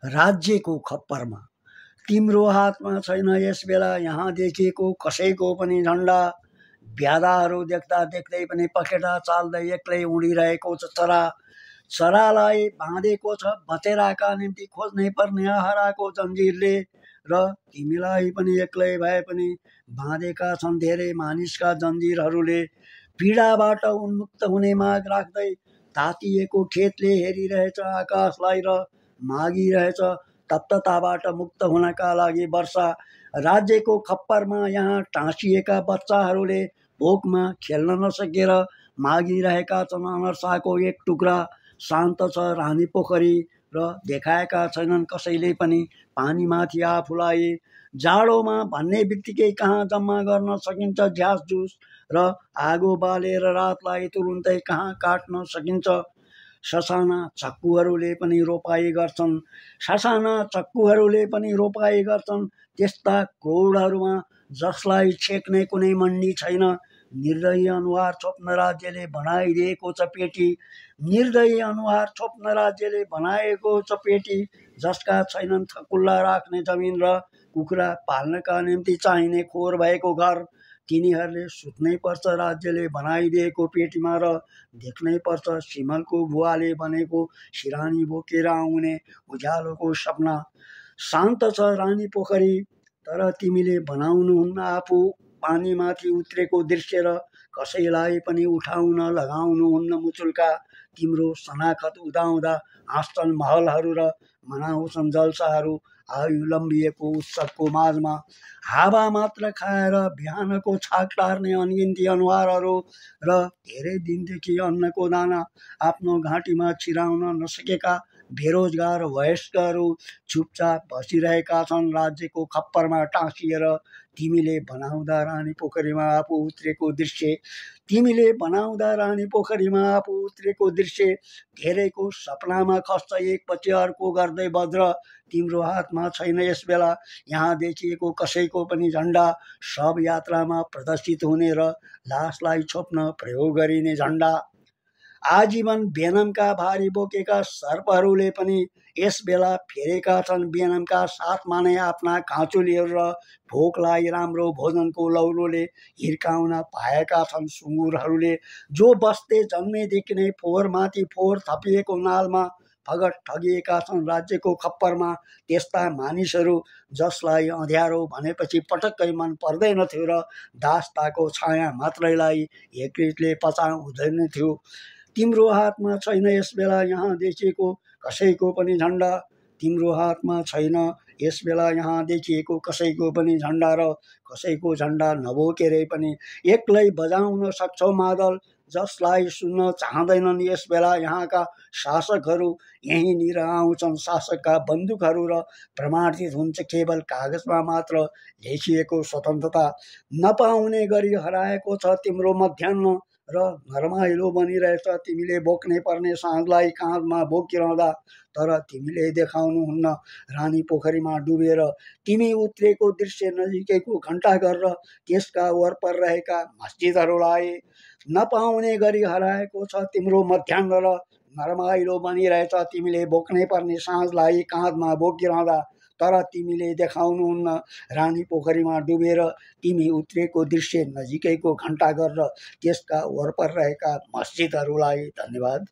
राज्यको खप्परमा तिम्रो हातमा छैन यस बेला यहाँ देखिएको कसैको पनि झन्डा। ब्यादाहरू देख्दा देख्दै पनि पखेटा चाल्दै एक्लै उडिरहेको छ चरा। चरालाई बाँधेको छ बचेराका निम्ति खोज्नै पर्ने आहाराको जन्जिरले। र तिमीलाई पनि एक्लै भए पनि बाँधेका छन् धेरै मानिसका जन्जिरहरूले। पीडाबाट उन्मुक्त हुने माग राख्दै तातिएको खेतले हेरिरहेछ आकाशलाई र मागिरहेछ तप्तताबाट मुक्त हुनका लागि वर्षा। राज्यको खप्परमा यहाँ टाँसिएका बच्चाहरूले भोकमा खेल्न नसकेर मागिरहेका छन् अनर्साको एक टुक्रा। शान्त छ रानी पोखरी र देखाएका छैनन् कसैले पनि पानीमाथि आफूलाई। जाडोमा भन्ने बित्तिकै कहाँ जम्मा गर्न सकिन्छ झ्यास जुस र आगो बालेर रातलाई तुरुन्तै कहाँ काट्न सकिन्छ। ससाना चक्कुहरूले पनि रोपाई गर्छन्, ससाना चक्कुहरूले पनि रोपाई गर्छन् त्यस्ता क्रोडहरूमा जसलाई छेक्ने कुनै मन्डी छैन। निर्दयी अनुहार छोप्न राज्यले बनाइदिएको छ पेटी। निर्दयी अनुहार छोप्न राज्यले बनाएको छ पेटी। जसका छैनन् थकुल्ला राख्ने जमिन र कुखुरा पाल्नका निम्ति चाहिने खोर भएको घर, तिनीहरूले सुत्नै पर्छ राज्यले बनाइदिएको पेटीमा र देख्नै पर्छ सिमलको भुवाले बनेको सिरानी बोकेर आउने उज्यालोको सपना। शान्त छ रानी पोखरी तर तिमीले बनाउनुहुन्न आफू पानीमाथि उत्रेको दृश्य र कसैलाई पनि उठाउन लगाउनुहुन्न मुचुल्का। तिम्रो शनाखत उदाउँदा हाँस्छन् महलहरू र मनाउँछन् जलसाहरू आयु लम्बिएको उत्सवको माझमा। हावा मात्र खाएर बिहानको छाक टार्ने अनगिन्ती अनुहारहरू र धेरै दिनदेखि अन्नको दाना आफ्नो घाँटीमा छिराउन नसकेका बेरोजगार वयस्कहरू चुपचाप बसिरहेका छन् राज्यको खप्परमा टाँसिएर। तिमीले बनाउँदा रानी पोखरीमा आफू उत्रेको दृश्य, तिमीले बनाउँदा रानी पोखरीमा आफू उत्रेको दृश्य। धेरैको सपनामा खस्छ एकपछि अर्को गर्दै वज्र। तिम्रो हातमा छैन यस बेला यहाँ देखिएको कसैको पनि झन्डा। सब यात्रामा प्रदर्शित हुने र लासलाई छोप्न प्रयोग गरिने झन्डा। आजीवन बेनमका भारी बोकेका सर्पहरूले पनि यस बेला फेरेका छन् बेनमका साथमा नै आफ्ना काँचुलीहरू र भोकलाई राम्रो भोजनको लौरोले हिर्काउन पाएका छन् सुँगुरहरूले। जो बस्ते जन्मेदेखि नै फोहोरमाथि फोहोर थपिएको नालमा फगट ठगिएका छन् राज्यको खप्परमा त्यस्ता मानिसहरू जसलाई अँध्यारो भनेपछि पटक्कै मन पर्दैनथ्यो र दास्ताको छाया मात्रैलाई एकरिसले पचाउँदैन थियो। तिम्रो हातमा छैन यस बेला यहाँ देखिएको कसैको पनि झन्डा। तिम्रो हातमा छैन यस बेला यहाँ देखिएको कसैको पनि झन्डा र कसैको झन्डा नबोकेरै पनि एक्लै बजाउन सक्छौ मादल। जसलाई सुन्न चाहँदैनन् यस बेला यहाँका शासकहरू यहीँनिर आउँछन् शासकका बन्दुकहरू र प्रमाणित हुन्छ केवल कागजमा मात्र लेखिएको स्वतन्त्रता। नपाउने गरी हराएको छ तिम्रो मध्याह्न र नरमाइलो बनिरहेछ तिमीले बोक्नै पर्ने साँझलाई काँधमा बोकिरहँदा। तर तिमीले देखाउनुहुन्न रानी पोखरीमा डुबेर तिमी उत्रेको दृश्य नजिकैको घण्टाघर र त्यसका वरपर रहेका मस्जिदहरूलाई। नपाउने गरी हराएको छ तिम्रो मध्याह्न र नरमाइलो बनिरहेछ तिमीले बोक्नै पर्ने साँझलाई काँधमा बोकिरहँदा। तर तिमीले देखाउनुहुन्न रानी पोखरीमा डुबेर तिमी उत्रेको दृश्य नजिकैको घण्टाघर र त्यसका वरपर रहेका मस्जिदहरूलाई। धन्यवाद।